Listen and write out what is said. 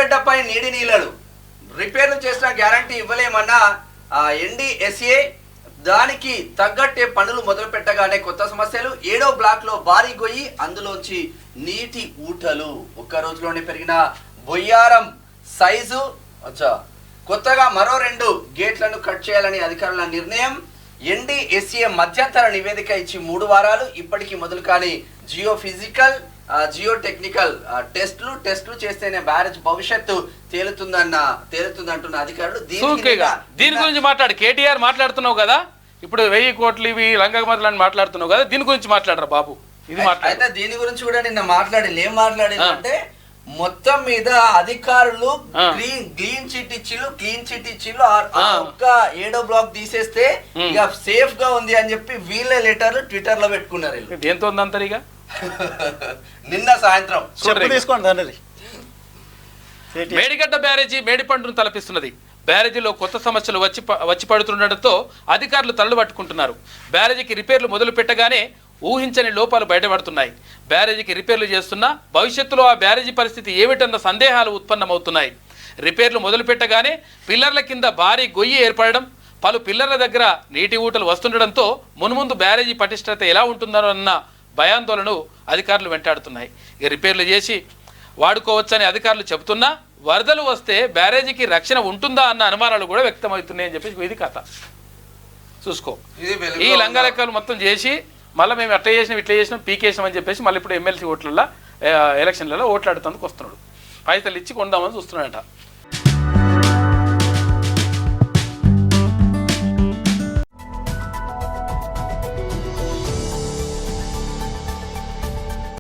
మేడిగడ్డపై నీడి నీళ్లు రిపేర్లు చేసిన గ్యారంటీ ఇవ్వలేమన్న NDSA. దానికి తగ్గట్టే పనులు మొదలు పెట్టగానే కొత్త సమస్యలు. 7వ బ్లాక్ లో భారీ గొయ్యి, అందులోంచి నీటి ఊటలు. ఒక్క రోజులోనే పెరిగిన బొయ్యారం సైజు. కొత్తగా మరో 2 గేట్లను కట్ చేయాలని అధికారుల నిర్ణయం. NDSA మధ్యంతర నివేదిక ఇచ్చి 3 వారాలు, ఇప్పటికీ మొదలు కాని జియో ఫిజికల్ జియో టెక్నికల్ టెస్టులు చేస్తేనే బ్యారేజ్ భవిష్యత్తు తేలుతుందంటున్న అధికారులు. దీని గురించి మాట్లాడు. కేటీఆర్ మాట్లాడుతున్నావు కదా, ఇప్పుడు 1000 కోట్లు ఇవి లంగమదలని మాట్లాడుతున్నావు కదా, దీని గురించి మాట్లాడరా బాబు. ఇది అయితే దీని గురించి కూడా నిన్న ఏం మాట్లాడిందంటే మొత్తం మీద అధికారులు క్లీన్ చిట్ ఇచ్చిళ్ళు ఒక్క 7వ బ్లాక్ తీసేస్తే ఇక సేఫ్ గా ఉంది అని చెప్పి వీళ్ళ లెటర్లు ట్విట్టర్ లో పెట్టుకున్నారు. దేంతో ఉందంతరిగా నిన్న సాయంత్రం మేడిగడ్డ బ్యారేజీ మేడిపండును తలపిస్తున్నది. బ్యారేజీలో కొత్త సమస్యలు వచ్చి పడుతుండటంతో అధికారులు తలలు పట్టుకుంటున్నారు. బ్యారేజీకి రిపేర్లు మొదలు పెట్టగానే ఊహించని లోపాలు బయటపడుతున్నాయి. బ్యారేజీకి రిపేర్లు చేస్తున్నా భవిష్యత్తులో ఆ బ్యారేజీ పరిస్థితి ఏమిటన్న సందేహాలు ఉత్పన్నమవుతున్నాయి. రిపేర్లు మొదలు పెట్టగానే పిల్లర్ల కింద భారీ గొయ్యి ఏర్పడడం, పలు పిల్లర్ల దగ్గర నీటి ఊటలు వస్తుండడంతో మున్ముందు బ్యారేజీ పటిష్టత ఎలా ఉంటుందో అన్న భయాందోళనను అధికారులు వెంటాడుతున్నాయి. ఇక రిపేర్లు చేసి వాడుకోవచ్చని అధికారులు చెబుతున్నా వరదలు వస్తే బ్యారేజీకి రక్షణ ఉంటుందా అన్న అనుమానాలు కూడా వ్యక్తమవుతున్నాయని చెప్పి ఇది కథ. చూసుకో, ఈ లంగాలెక్కలు మొత్తం చేసి మళ్ళీ మేము అట్లా చేసినాం ఇట్లా చేసినాం పీకేసినాం అని చెప్పేసి మళ్ళీ ఇప్పుడు ఎమ్మెల్సీ ఓట్లలో ఎలక్షన్లలో ఓట్లాడుతందుకు వస్తున్నాడు. పైసలు ఇచ్చి కొందామని చూస్తున్నాడట.